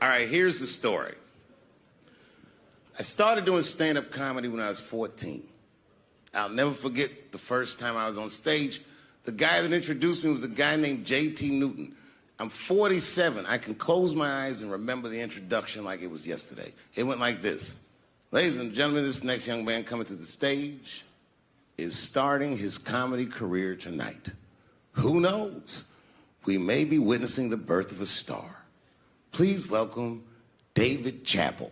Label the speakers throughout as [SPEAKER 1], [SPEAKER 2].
[SPEAKER 1] All right, here's the story. I started doing stand-up comedy when I was 14. I'll never forget the first time I was on stage. The guy that introduced me was a guy named J.T. Newton. I'm 47. I can close my eyes and remember the introduction like it was yesterday. It went like this. Ladies and gentlemen, this next young man coming to the stage is starting his comedy career tonight. Who knows? We may be witnessing the birth of a star. Please welcome David Chappelle.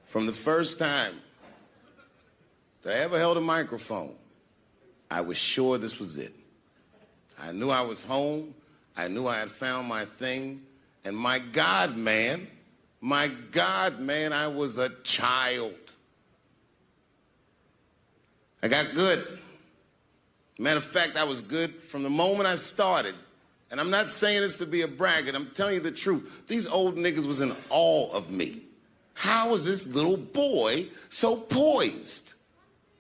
[SPEAKER 1] From the first time that I ever held a microphone, I was sure this was it. I knew I was home. I knew I had found my thing. And my God, man, I was a child. I got good. Matter of fact, I was good from the moment I started. And I'm not saying this to be a braggart. I'm telling you the truth. These old niggas was in awe of me. How was this little boy so poised?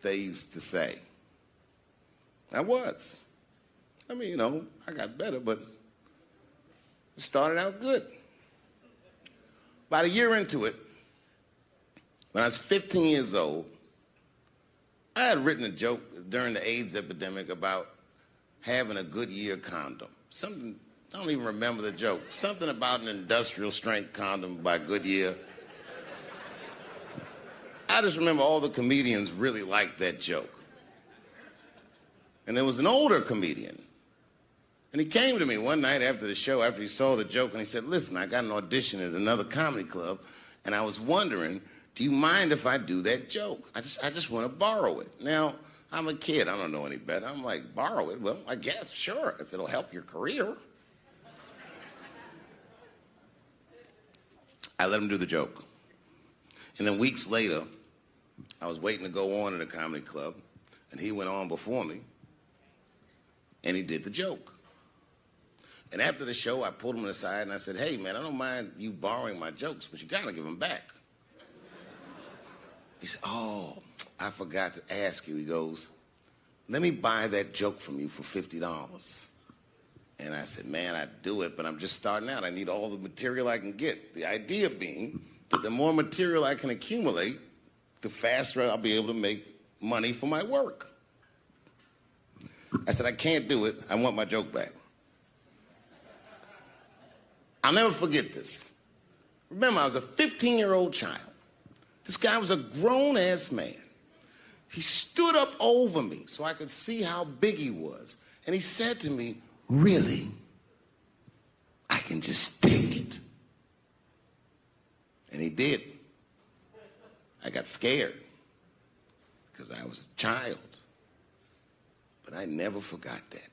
[SPEAKER 1] They used to say. I was. I mean, I got better, but it started out good. About a year into it, when I was 15 years old, I had written a joke during the AIDS epidemic about having a Goodyear condom. Something, I don't even remember the joke. Something about an industrial strength condom by Goodyear. I just remember all the comedians really liked that joke. And there was an older comedian. And he came to me one night after the show, after he saw the joke, and he said, listen, I got an audition at another comedy club, and I was wondering, do you mind if I do that joke? I just want to borrow it. Now, I'm a kid. I don't know any better. I'm like, borrow it? Well, I guess, sure, if it'll help your career. I let him do the joke. And then weeks later, I was waiting to go on in a comedy club, and he went on before me, and he did the joke. And after the show, I pulled him aside, and I said, hey, man, I don't mind you borrowing my jokes, but you got to give them back. He said, oh, I forgot to ask you. He goes, let me buy that joke from you for $50. And I said, man, I'd do it, but I'm just starting out. I need all the material I can get. The idea being that the more material I can accumulate, the faster I'll be able to make money for my work. I said, I can't do it. I want my joke back. I'll never forget this. Remember, I was a 15-year-old child. This guy was a grown-ass man. He stood up over me so I could see how big he was. And he said to me, really? I can just take it. And he did. I got scared because I was a child. But I never forgot that.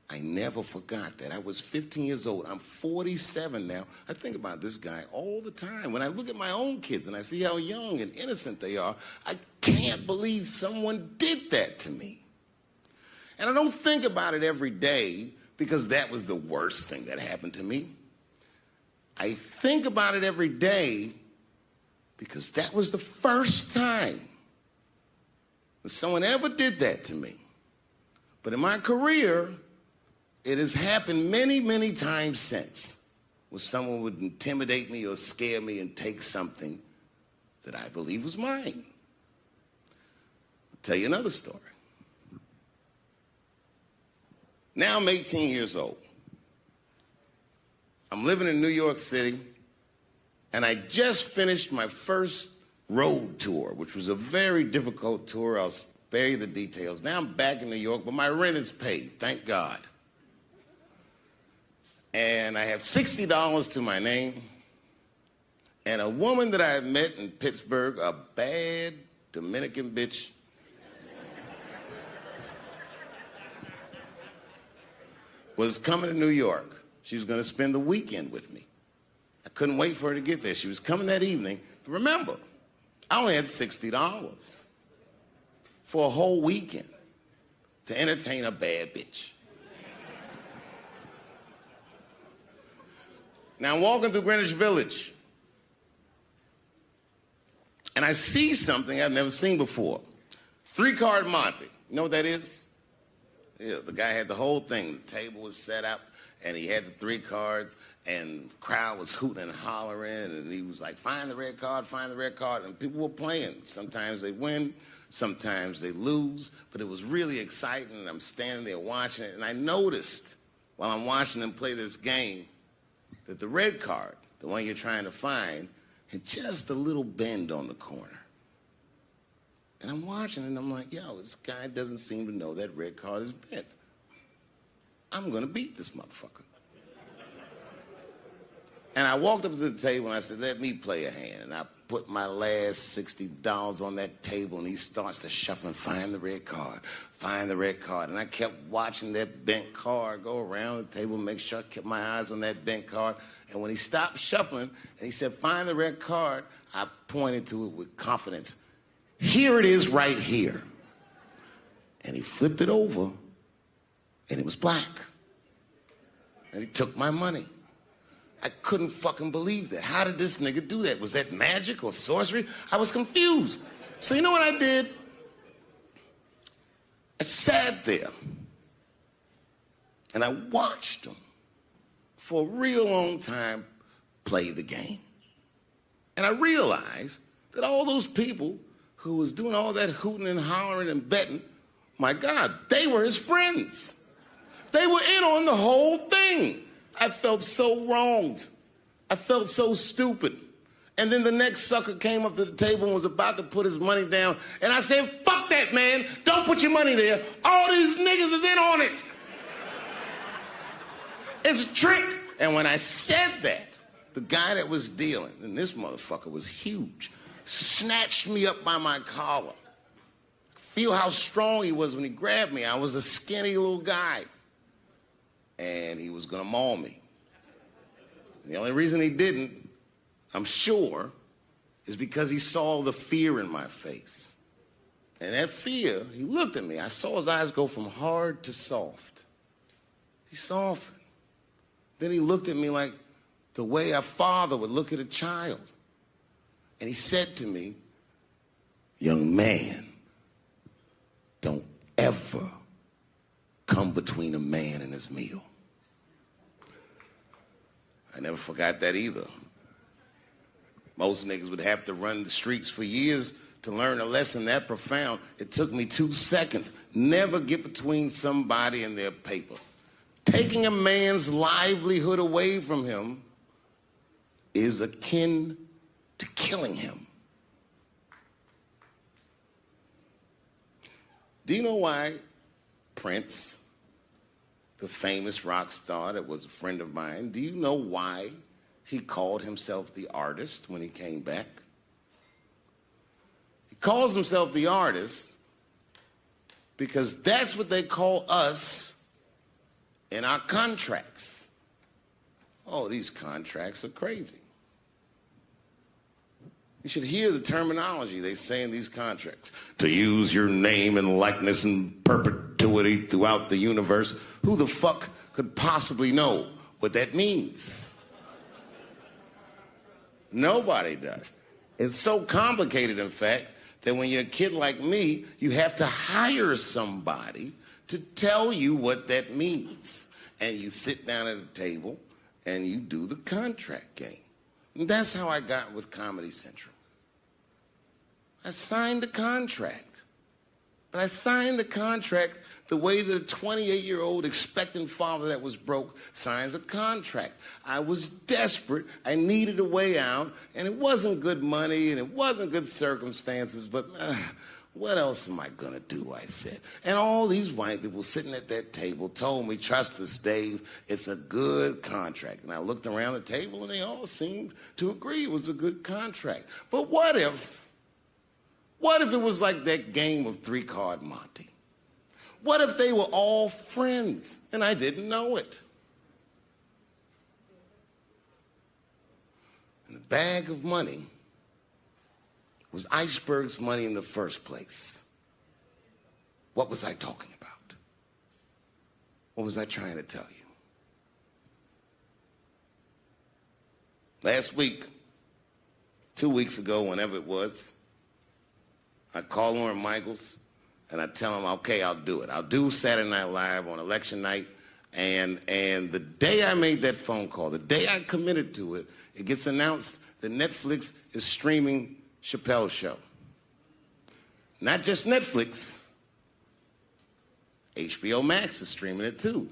[SPEAKER 1] I never forgot that. I was 15 years old. I'm 47 now. I think about this guy all the time. When I look at my own kids and I see how young and innocent they are, I can't believe someone did that to me. And I don't think about it every day because that was the worst thing that happened to me. I think about it every day because that was the first time that someone ever did that to me. But in my career, it has happened many, many times since, where someone would intimidate me or scare me and take something that I believe was mine. I'll tell you another story. Now I'm 18 years old. I'm living in New York City, and I just finished my first road tour, which was a very difficult tour. I'll spare you the details. Now I'm back in New York, but my rent is paid, thank God. And I have $60 to my name, and a woman that I had met in Pittsburgh, a bad Dominican bitch, was coming to New York. She was going to spend the weekend with me. I couldn't wait for her to get there. She was coming that evening. But remember, I only had $60 for a whole weekend to entertain a bad bitch. Now I'm walking through Greenwich Village, and I see something I've never seen before. 3-card Monte. You know what that is? Yeah, the guy had the whole thing. The table was set up, and he had the 3 cards, and the crowd was hooting and hollering, and he was like, find the red card, find the red card, and people were playing. Sometimes they win, sometimes they lose, but it was really exciting, and I'm standing there watching it, and I noticed while I'm watching them play this game that the red card, the one you're trying to find, had just a little bend on the corner. And I'm watching it, and I'm like, yo, this guy doesn't seem to know that red card is bent. I'm going to beat this motherfucker. And I walked up to the table, and I said, let me play a hand. And I put my last $60 on that table, and he starts to shuffle and find the red card, find the red card. And I kept watching that bent card go around the table, make sure I kept my eyes on that bent card. And when he stopped shuffling, and he said, find the red card, I pointed to it with confidence. Here it is right here. And he flipped it over, and it was black. And he took my money. I couldn't fucking believe that. How did this nigga do that? Was that magic or sorcery? I was confused. So you know what I did? I sat there, and I watched him for a real long time play the game. And I realized that all those people who was doing all that hooting and hollering and betting, my God, they were his friends. They were in on the whole thing. I felt so wronged. I felt so stupid. And then the next sucker came up to the table and was about to put his money down. And I said, fuck that, man. Don't put your money there. All these niggas is in on it. It's a trick. And when I said that, the guy that was dealing, and this motherfucker was huge, snatched me up by my collar. Feel how strong he was when he grabbed me. I was a skinny little guy. And he was gonna maul me. And the only reason he didn't, I'm sure, is because he saw the fear in my face. And that fear, he looked at me. I saw his eyes go from hard to soft. He softened. Then he looked at me like the way a father would look at a child. And he said to me, young man, don't ever come between a man and his meal. I never forgot that either. Most niggas would have to run the streets for years to learn a lesson that profound. It took me 2 seconds. Never get between somebody and their paper. Taking a man's livelihood away from him is akin to killing him. Do you know why Prince, the famous rock star that was a friend of mine, do you know why he called himself the artist when he came back? He calls himself the artist because that's what they call us in our contracts. Oh, these contracts are crazy. You should hear the terminology they say in these contracts. To use your name and likeness in perpetuity throughout the universe. Who the fuck could possibly know what that means? Nobody does. It's so complicated, in fact, that when you're a kid like me, you have to hire somebody to tell you what that means. And you sit down at a table and you do the contract game. And that's how I got with Comedy Central. I signed the contract. But I signed the contract the way that a 28-year-old expectant father that was broke signs a contract. I was desperate. I needed a way out. And it wasn't good money and it wasn't good circumstances. But what else am I going to do, I said. And all these white people sitting at that table told me, trust us, Dave, it's a good contract. And I looked around the table and they all seemed to agree it was a good contract. But what if it was like that game of 3-Card Monte? What if they were all friends and I didn't know it? And the bag of money was Iceberg's money in the first place. What was I talking about? What was I trying to tell you? Last week, 2 weeks ago, whenever it was, I called Lauren Michaels And I tell them, okay, I'll do it. I'll do Saturday Night Live on election night. And the day I made that phone call, the day I committed to it, it gets announced that Netflix is streaming Chappelle's show. Not just Netflix. HBO Max is streaming it too.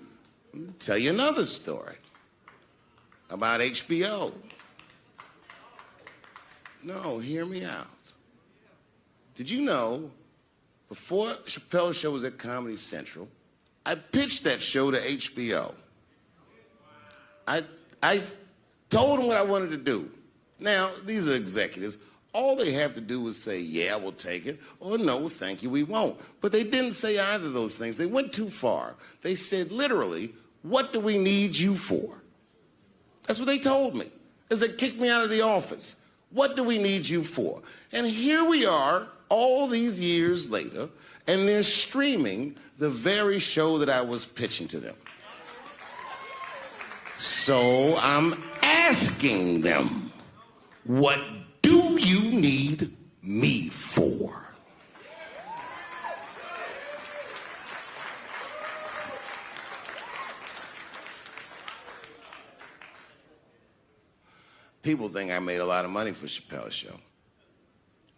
[SPEAKER 1] I'll tell you another story about HBO. No, hear me out. Did you know, before Chappelle's show was at Comedy Central, I pitched that show to HBO. I told them what I wanted to do. Now, these are executives. All they have to do is say, yeah, we'll take it, or no, thank you, we won't. But they didn't say either of those things. They went too far. They said, literally, what do we need you for? That's what they told me, as they kicked me out of the office. What do we need you for? And here we are, all these years later, and they're streaming the very show that I was pitching to them. So I'm asking them, what do you need me for? People think I made a lot of money for Chappelle's show.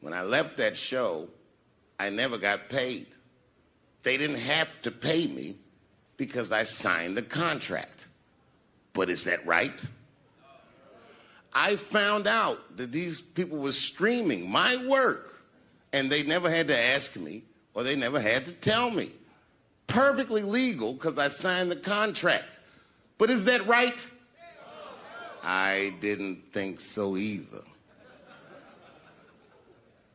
[SPEAKER 1] When I left that show, I never got paid. They didn't have to pay me because I signed the contract. But is that right? I found out that these people were streaming my work, and they never had to ask me, or they never had to tell me. Perfectly legal because I signed the contract. But is that right? I didn't think so either.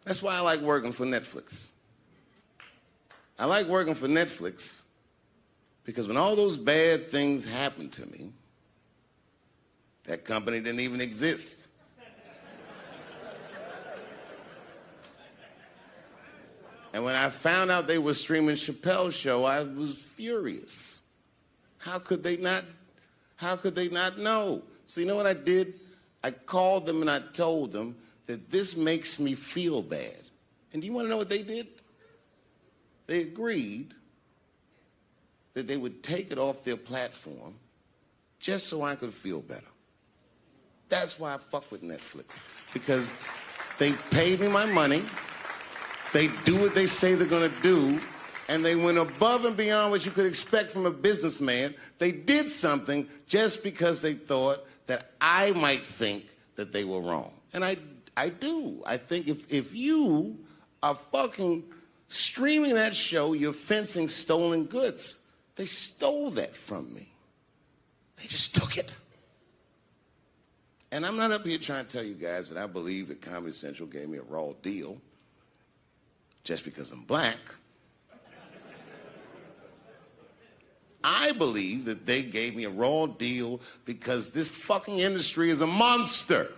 [SPEAKER 1] That's why I like working for Netflix. I like working for Netflix because when all those bad things happened to me, that company didn't even exist. And when I found out they were streaming Chappelle's show, I was furious. How could they not know? So you know what I did? I called them and I told them that this makes me feel bad. And do you want to know what they did? They agreed that they would take it off their platform just so I could feel better. That's why I fuck with Netflix, because they paid me my money, they do what they say they're gonna do, and they went above and beyond what you could expect from a businessman. They did something just because they thought that I might think that they were wrong. And I do. I think if you are fucking streaming that show, you're fencing stolen goods. They stole that from me. They just took it. And I'm not up here trying to tell you guys that I believe that Comedy Central gave me a raw deal just because I'm black. I believe that they gave me a raw deal because this fucking industry is a monster.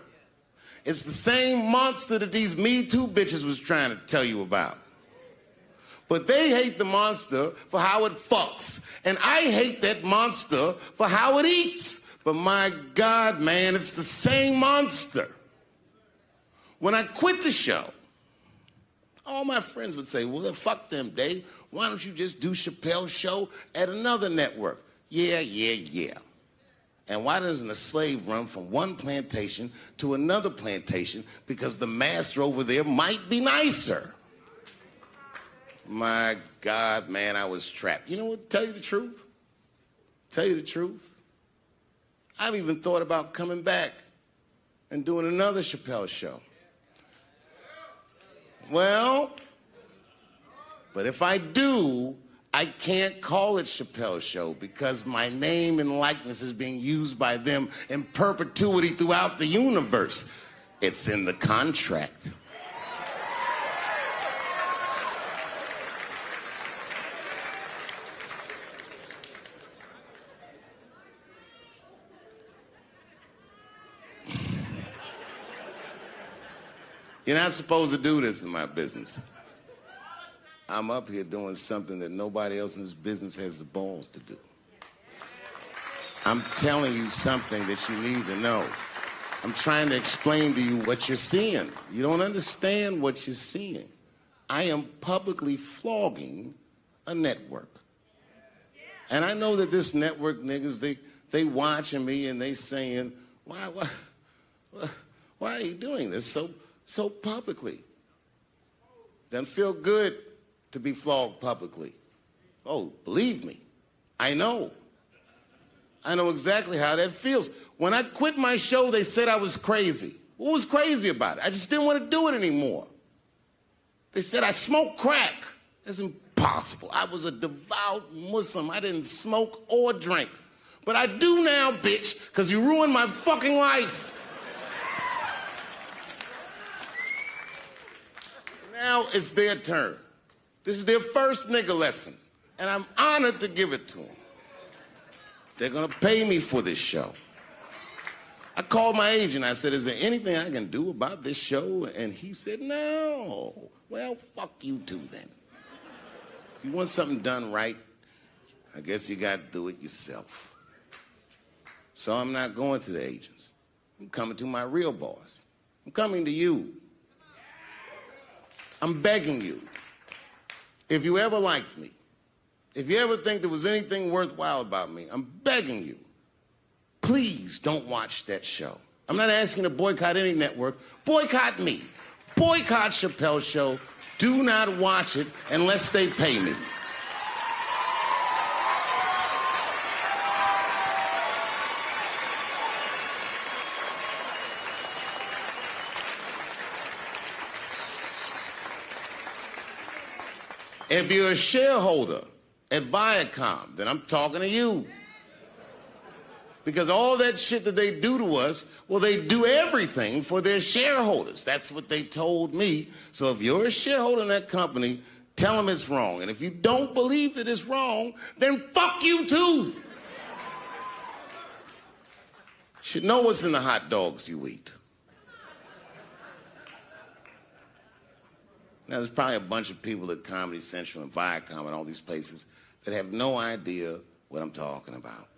[SPEAKER 1] It's the same monster that these Me Too bitches was trying to tell you about. But they hate the monster for how it fucks. And I hate that monster for how it eats. But my God, man, it's the same monster. When I quit the show, all my friends would say, well, then fuck them, Dave. Why don't you just do Chappelle's show at another network? Yeah. And why doesn't a slave run from one plantation to another plantation because the master over there might be nicer? My God, man, I was trapped. You know what? Tell you the truth. I've even thought about coming back and doing another Chappelle show. Well, but if I do, I can't call it Chappelle's show because my name and likeness is being used by them in perpetuity throughout the universe. It's in the contract. You're not supposed to do this in my business. I'm up here doing something that nobody else in this business has the balls to do. I'm telling you something that you need to know. I'm trying to explain to you what you're seeing. You don't understand what you're seeing. I am publicly flogging a network. And I know that this network niggas, they watching me and they saying, why are you doing this so publicly? Doesn't feel good to be flogged publicly. Oh, believe me, I know. I know exactly how that feels. When I quit my show, they said I was crazy. What was crazy about it? I just didn't want to do it anymore. They said I smoked crack. That's impossible. I was a devout Muslim. I didn't smoke or drink. But I do now, bitch, because you ruined my fucking life. Now it's their turn. This is their first nigga lesson, and I'm honored to give it to them. They're gonna pay me for this show. I called my agent. I said, is there anything I can do about this show? And he said, no. Well, fuck you too then. If you want something done right, I guess you got to do it yourself. So I'm not going to the agents. I'm coming to my real boss. I'm coming to you. I'm begging you. If you ever liked me, if you ever think there was anything worthwhile about me, I'm begging you. Please don't watch that show. I'm not asking you to boycott any network. Boycott me. Boycott Chappelle's show. Do not watch it unless they pay me. If you're a shareholder at Viacom, then I'm talking to you. Because all that shit that they do to us, well, they do everything for their shareholders. That's what they told me. So if you're a shareholder in that company, tell them it's wrong. And if you don't believe that it's wrong, then fuck you too. You should know what's in the hot dogs you eat. Now, there's probably a bunch of people at Comedy Central and Viacom and all these places that have no idea what I'm talking about.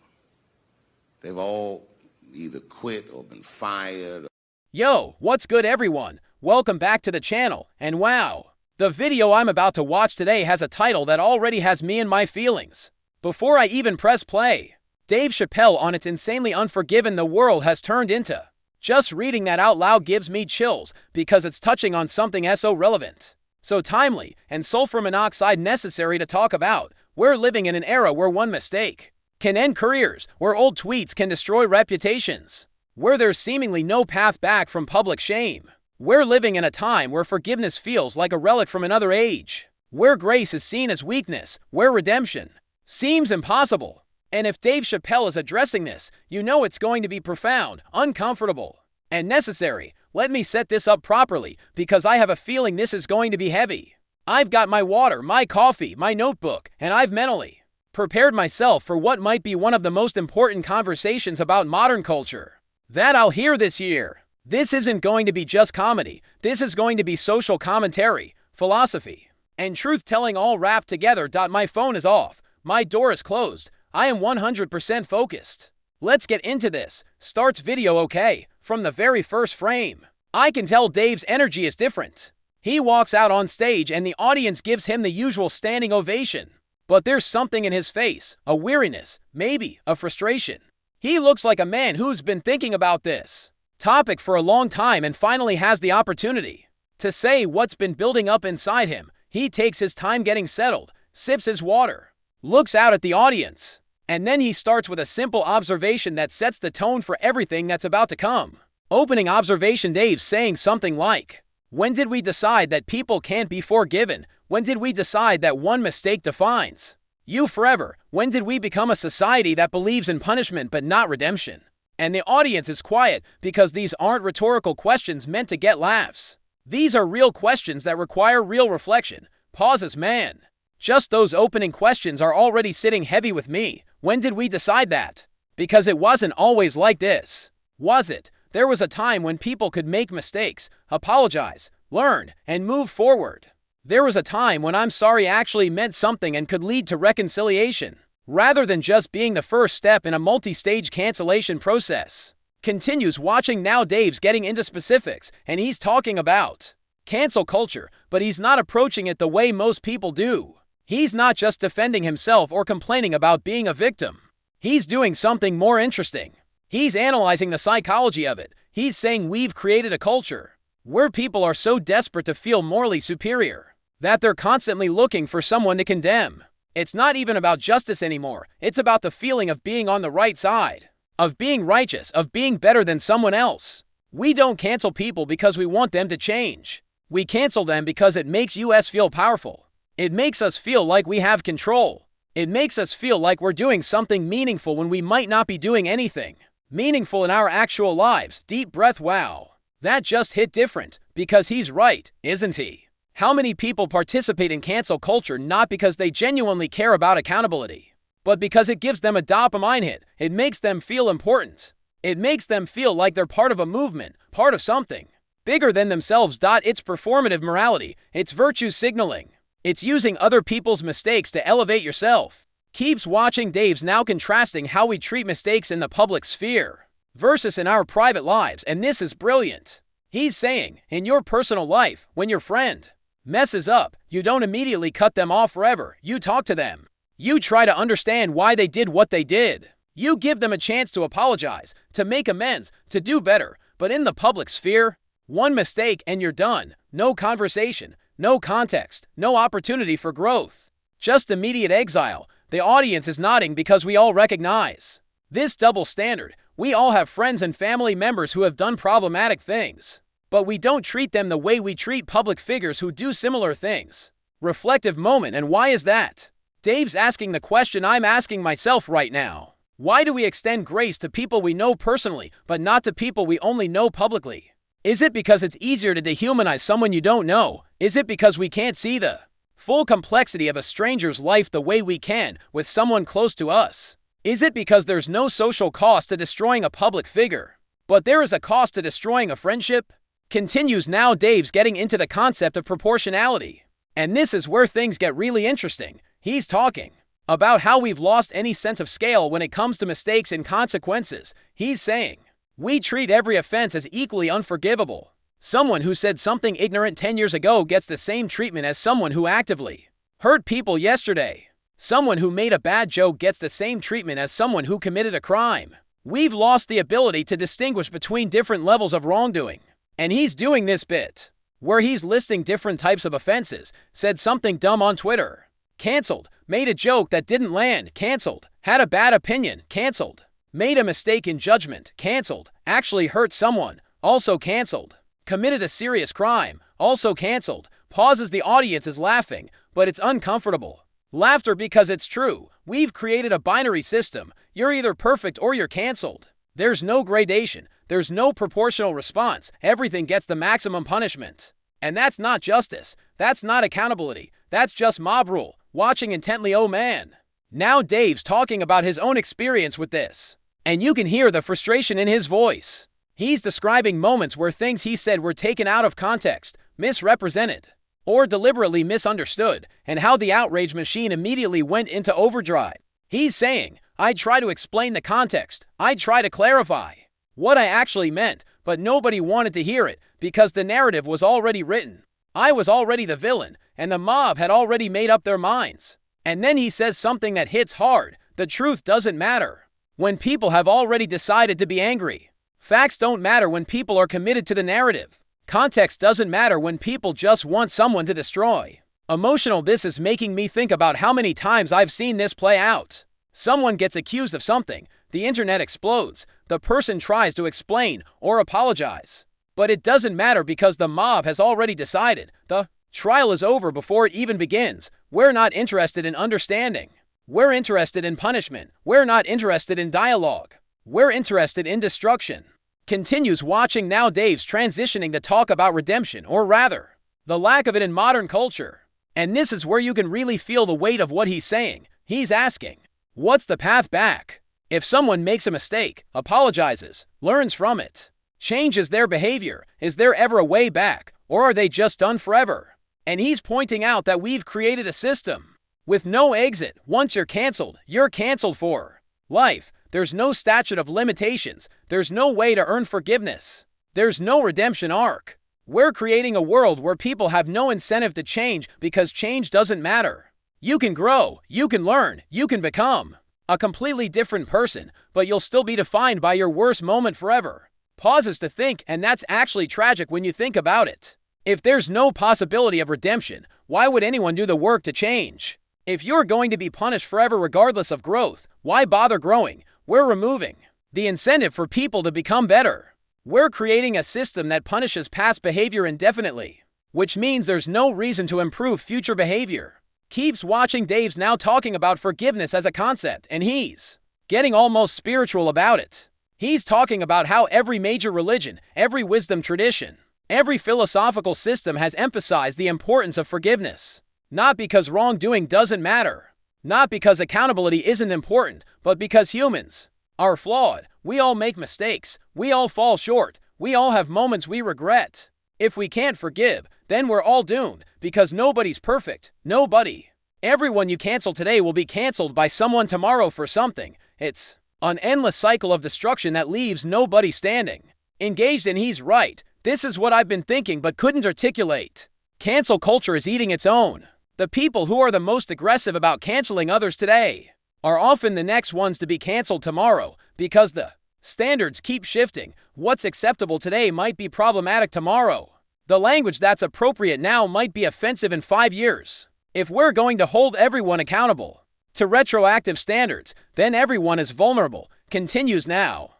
[SPEAKER 1] They've all either quit or been fired.
[SPEAKER 2] Yo, what's good everyone? Welcome back to the channel, and wow, the video I'm about to watch today has a title that already has me in my feelings. Before I even press play, Dave Chappelle on its insanely Unforgiven the world has turned into. Just reading that out loud gives me chills because it's touching on something so relevant, so timely, and sulfur monoxide necessary to talk about. We're living in an era where one mistake can end careers, where old tweets can destroy reputations, where there's seemingly no path back from public shame. We're living in a time where forgiveness feels like a relic from another age, where grace is seen as weakness, where redemption seems impossible. And if Dave Chappelle is addressing this, you know it's going to be profound, uncomfortable, and necessary. Let me set this up properly, because I have a feeling this is going to be heavy. I've got my water, my coffee, my notebook, and I've mentally prepared myself for what might be one of the most important conversations about modern culture that I'll hear this year. This isn't going to be just comedy. This is going to be social commentary, philosophy, and truth-telling all wrapped together. My phone is off. My door is closed. I am 100% focused. Let's get into this. Starts video okay. From the very first frame, I can tell Dave's energy is different. He walks out on stage and the audience gives him the usual standing ovation. But there's something in his face, a weariness, maybe a frustration. He looks like a man who's been thinking about this topic for a long time and finally has the opportunity to say what's been building up inside him. He takes his time getting settled, sips his water, looks out at the audience, and then he starts with a simple observation that sets the tone for everything that's about to come. Opening observation: Dave's saying something like, "When did we decide that people can't be forgiven? When did we decide that one mistake defines you forever? When did we become a society that believes in punishment but not redemption?" And the audience is quiet because these aren't rhetorical questions meant to get laughs. These are real questions that require real reflection. Pauses, man. Just those opening questions are already sitting heavy with me. When did we decide that? Because it wasn't always like this, was it? There was a time when people could make mistakes, apologize, learn, and move forward. There was a time when "I'm sorry" actually meant something and could lead to reconciliation, rather than just being the first step in a multi-stage cancellation process. Continues watching. Now Dave's getting into specifics, and he's talking about cancel culture, but he's not approaching it the way most people do. He's not just defending himself or complaining about being a victim. He's doing something more interesting. He's analyzing the psychology of it. He's saying we've created a culture where people are so desperate to feel morally superior that they're constantly looking for someone to condemn. It's not even about justice anymore. It's about the feeling of being on the right side, of being righteous, of being better than someone else. We don't cancel people because we want them to change. We cancel them because it makes us feel powerful. It makes us feel like we have control. It makes us feel like we're doing something meaningful when we might not be doing anything meaningful in our actual lives. Deep breath. Wow. That just hit different, because he's right, isn't he? How many people participate in cancel culture not because they genuinely care about accountability, but because it gives them a dopamine hit? It makes them feel important. It makes them feel like they're part of a movement, part of something bigger than themselves. It's performative morality. It's virtue signaling. It's using other people's mistakes to elevate yourself. Keeps watching. Dave's now contrasting how we treat mistakes in the public sphere versus in our private lives, and this is brilliant. He's saying, in your personal life, when your friend messes up, you don't immediately cut them off forever. You talk to them. You try to understand why they did what they did. You give them a chance to apologize, to make amends, to do better. But in the public sphere, one mistake and you're done. No conversation, no context, no opportunity for growth. Just immediate exile. The audience is nodding because we all recognize this double standard. We all have friends and family members who have done problematic things, but we don't treat them the way we treat public figures who do similar things. Reflective moment. And why is that? Dave's asking the question I'm asking myself right now. Why do we extend grace to people we know personally, but not to people we only know publicly? Is it because it's easier to dehumanize someone you don't know? Is it because we can't see the full complexity of a stranger's life the way we can with someone close to us? Is it because there's no social cost to destroying a public figure, but there is a cost to destroying a friendship? Continues. Now Dave's getting into the concept of proportionality. And this is where things get really interesting. He's talking about how we've lost any sense of scale when it comes to mistakes and consequences. He's saying we treat every offense as equally unforgivable. Someone who said something ignorant 10 years ago gets the same treatment as someone who actively hurt people yesterday. Someone who made a bad joke gets the same treatment as someone who committed a crime. We've lost the ability to distinguish between different levels of wrongdoing. And he's doing this bit where he's listing different types of offenses. Said something dumb on Twitter, canceled. Made a joke that didn't land, canceled. Had a bad opinion, canceled. Made a mistake in judgment, canceled. Actually hurt someone, also canceled. Committed a serious crime, also canceled. Pauses. The audience is laughing, but it's uncomfortable. Laughter because it's true. We've created a binary system. You're either perfect or you're canceled. There's no gradation. There's no proportional response. Everything gets the maximum punishment. And that's not justice. That's not accountability. That's just mob rule. Watching intently. Oh man. Now Dave's talking about his own experience with this. And you can hear the frustration in his voice. He's describing moments where things he said were taken out of context, misrepresented, or deliberately misunderstood, and how the outrage machine immediately went into overdrive. He's saying, I try to explain the context. I try to clarify what I actually meant, but nobody wanted to hear it because the narrative was already written. I was already the villain, and the mob had already made up their minds. And then he says something that hits hard. The truth doesn't matter when people have already decided to be angry. Facts don't matter when people are committed to the narrative. Context doesn't matter when people just want someone to destroy. Emotional. This is making me think about how many times I've seen this play out. Someone gets accused of something. The internet explodes. The person tries to explain or apologize. But it doesn't matter because the mob has already decided. The trial is over before it even begins. We're not interested in understanding. We're interested in punishment. We're not interested in dialogue. We're interested in destruction. Continues. Watching. Now Dave's transitioning to talk about redemption, or rather, the lack of it in modern culture. And this is where you can really feel the weight of what he's saying. He's asking, what's the path back? If someone makes a mistake, apologizes, learns from it, changes their behavior, is there ever a way back, or are they just done forever? And he's pointing out that we've created a system with no exit. Once you're canceled for life. There's no statute of limitations. There's no way to earn forgiveness. There's no redemption arc. We're creating a world where people have no incentive to change because change doesn't matter. You can grow, you can learn, you can become a completely different person, but you'll still be defined by your worst moment forever. Pauses to think, and that's actually tragic when you think about it. If there's no possibility of redemption, why would anyone do the work to change? If you're going to be punished forever regardless of growth, why bother growing? We're removing the incentive for people to become better. We're creating a system that punishes past behavior indefinitely, which means there's no reason to improve future behavior. Keeps watching. Dave's now talking about forgiveness as a concept, and he's getting almost spiritual about it. He's talking about how every major religion, every wisdom tradition, every philosophical system has emphasized the importance of forgiveness. Not because wrongdoing doesn't matter, not because accountability isn't important, but because humans are flawed. We all make mistakes. We all fall short. We all have moments we regret. If we can't forgive, then we're all doomed, because nobody's perfect. Nobody. Everyone you cancel today will be canceled by someone tomorrow for something. It's an endless cycle of destruction that leaves nobody standing. Engaged in. He's right. This is what I've been thinking but couldn't articulate. Cancel culture is eating its own. The people who are the most aggressive about canceling others today are often the next ones to be canceled tomorrow, because the standards keep shifting. What's acceptable today might be problematic tomorrow. The language that's appropriate now might be offensive in 5 years. If we're going to hold everyone accountable to retroactive standards, then everyone is vulnerable. Continues now.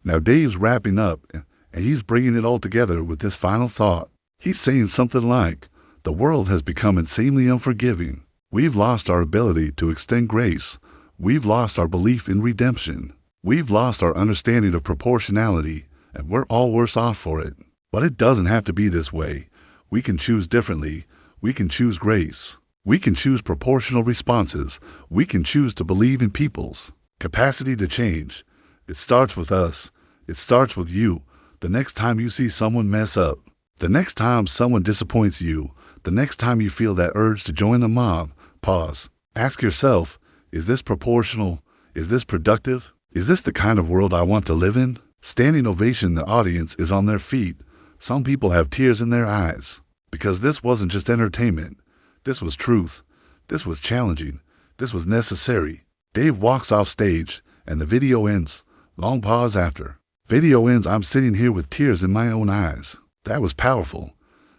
[SPEAKER 3] Now Dave's wrapping up, and he's bringing it all together with this final thought. He's saying something like, the world has become insanely unforgiving. We've lost our ability to extend grace. We've lost our belief in redemption. We've lost our understanding of proportionality, and we're all worse off for it. But it doesn't have to be this way. We can choose differently. We can choose grace. We can choose proportional responses. We can choose to believe in people's capacity to change. It starts with us. It starts with you. The next time you see someone mess up, the next time someone disappoints you, the next time you feel that urge to join the mob, pause. Ask yourself, is this proportional? Is this productive? Is this the kind of world I want to live in? Standing ovation, the audience is on their feet. Some people have tears in their eyes. Because this wasn't just entertainment. This was truth. This was challenging. This was necessary. Dave walks off stage, and the video ends. Long pause after. Video ends. I'm sitting here with tears in my own eyes. That was powerful.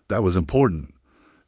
[SPEAKER 3] That was important.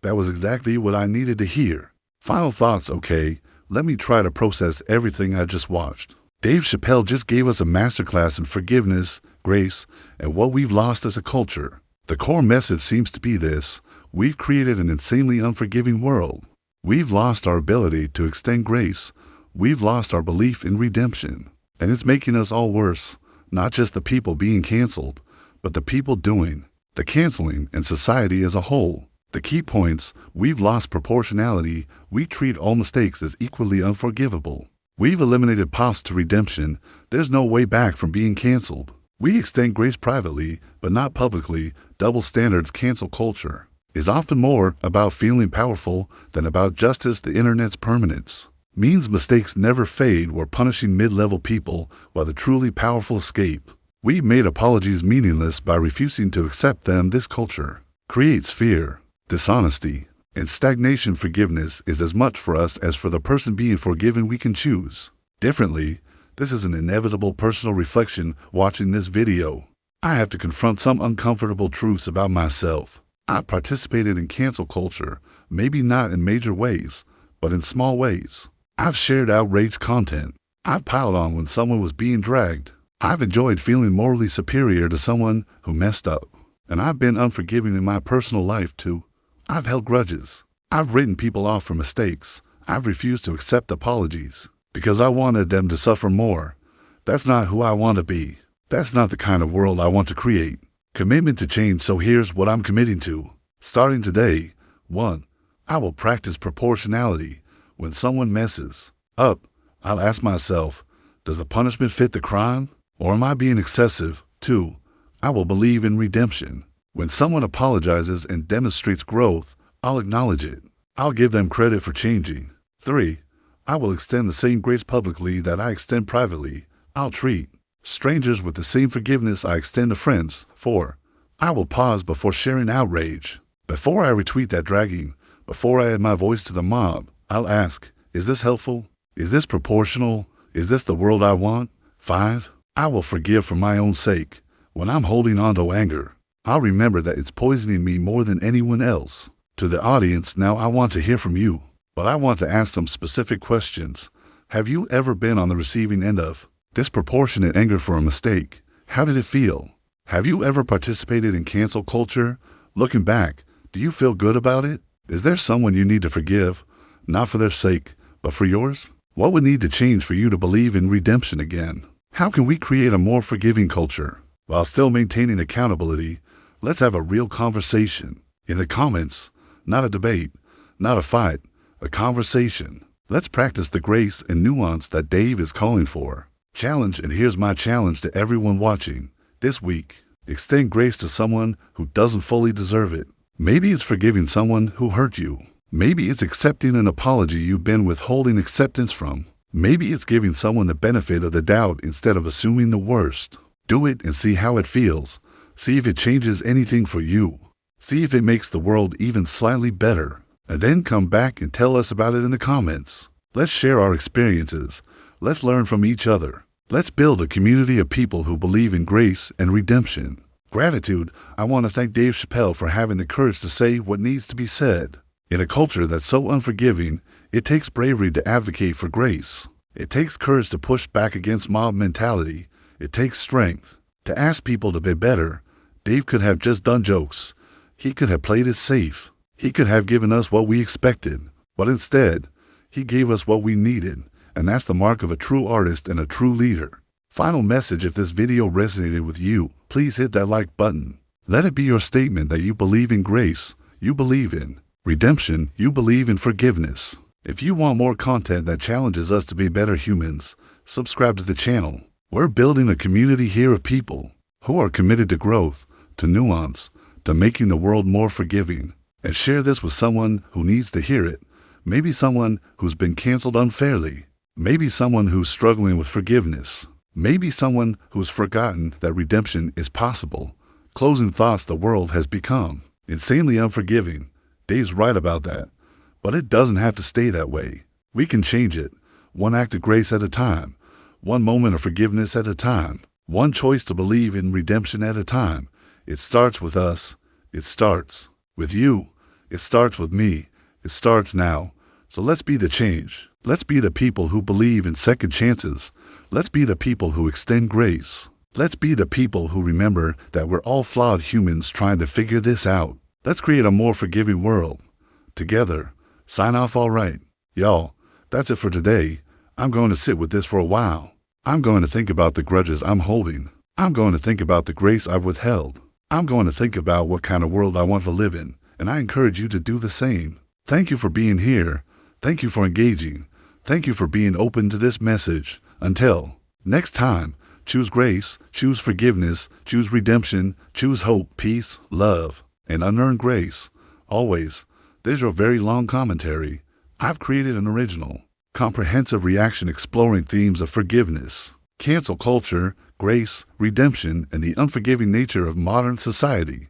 [SPEAKER 3] That was exactly what I needed to hear. Final thoughts. Okay, let me try to process everything I just watched. Dave Chappelle just gave us a masterclass in forgiveness, grace, and what we've lost as a culture. The core message seems to be this: we've created an insanely unforgiving world. We've lost our ability to extend grace. We've lost our belief in redemption. And it's making us all worse, not just the people being canceled, but the people doing the canceling and society as a whole. The key points: we've lost proportionality. We treat all mistakes as equally unforgivable. We've eliminated paths to redemption. There's no way back from being canceled. We extend grace privately, but not publicly. Double standards. Cancel culture is often more about feeling powerful than about justice. The internet's permanence means mistakes never fade. We're punishing mid-level people while the truly powerful escape. We've made apologies meaningless by refusing to accept them. This culture creates fear, dishonesty, and stagnation. Forgiveness is as much for us as for the person being forgiven. We can choose differently. This is an inevitable personal reflection. Watching this video, I have to confront some uncomfortable truths about myself. I've participated in cancel culture, maybe not in major ways, but in small ways. I've shared outraged content. I've piled on when someone was being dragged. I've enjoyed feeling morally superior to someone who messed up. And I've been unforgiving in my personal life too. I've held grudges. I've written people off for mistakes. I've refused to accept apologies because I wanted them to suffer more. That's not who I want to be. That's not the kind of world I want to create. Commitment to change. So here's what I'm committing to. Starting today, 1. I will practice proportionality. When someone messes up, I'll ask myself, does the punishment fit the crime, or am I being excessive? 2. I will believe in redemption. When someone apologizes and demonstrates growth, I'll acknowledge it. I'll give them credit for changing. 3. I will extend the same grace publicly that I extend privately. I'll treat strangers with the same forgiveness I extend to friends. 4. I will pause before sharing outrage. Before I retweet that dragging, before I add my voice to the mob, I'll ask, is this helpful? Is this proportional? Is this the world I want? 5. I will forgive for my own sake. When I'm holding on to anger, I'll remember that it's poisoning me more than anyone else. To the audience, now I want to hear from you, but I want to ask some specific questions. Have you ever been on the receiving end of disproportionate anger for a mistake? How did it feel? Have you ever participated in cancel culture? Looking back, do you feel good about it? Is there someone you need to forgive, not for their sake, but for yours? What would need to change for you to believe in redemption again? How can we create a more forgiving culture while still maintaining accountability? Let's have a real conversation. In the comments, not a debate, not a fight, a conversation. Let's practice the grace and nuance that Dave is calling for. Challenge, and here's my challenge to everyone watching. This week, extend grace to someone who doesn't fully deserve it. Maybe it's forgiving someone who hurt you. Maybe it's accepting an apology you've been withholding acceptance from. Maybe it's giving someone the benefit of the doubt instead of assuming the worst. Do it and see how it feels. See if it changes anything for you. See if it makes the world even slightly better. And then come back and tell us about it in the comments. Let's share our experiences. Let's learn from each other. Let's build a community of people who believe in grace and redemption. Gratitude. I want to thank Dave Chappelle for having the courage to say what needs to be said. In a culture that's so unforgiving, it takes bravery to advocate for grace. It takes courage to push back against mob mentality. It takes strength to ask people to be better. Dave could have just done jokes. He could have played it safe. He could have given us what we expected. But instead, he gave us what we needed. And that's the mark of a true artist and a true leader. Final message: if this video resonated with you, please hit that like button. Let it be your statement that you believe in grace, you believe in redemption, you believe in forgiveness. If you want more content that challenges us to be better humans, subscribe to the channel. We're building a community here of people who are committed to growth, to nuance, to making the world more forgiving. And share this with someone who needs to hear it. Maybe someone who's been canceled unfairly. Maybe someone who's struggling with forgiveness. Maybe someone who's forgotten that redemption is possible. Closing thoughts: the world has become insanely unforgiving. Dave's right about that. But it doesn't have to stay that way. We can change it, one act of grace at a time, one moment of forgiveness at a time, one choice to believe in redemption at a time. It starts with us. It starts with you. It starts with me. It starts now. So let's be the change. Let's be the people who believe in second chances. Let's be the people who extend grace. Let's be the people who remember that we're all flawed humans trying to figure this out. Let's create a more forgiving world. Together. Sign off all right. Y'all, that's it for today. I'm going to sit with this for a while. I'm going to think about the grudges I'm holding. I'm going to think about the grace I've withheld. I'm going to think about what kind of world I want to live in. And I encourage you to do the same. Thank you for being here. Thank you for engaging. Thank you for being open to this message. Until next time, choose grace, choose forgiveness, choose redemption, choose hope, peace, love, and unearned grace. Always, there's your very long commentary. I've created an original, comprehensive reaction exploring themes of forgiveness, cancel culture, grace, redemption, and the unforgiving nature of modern society.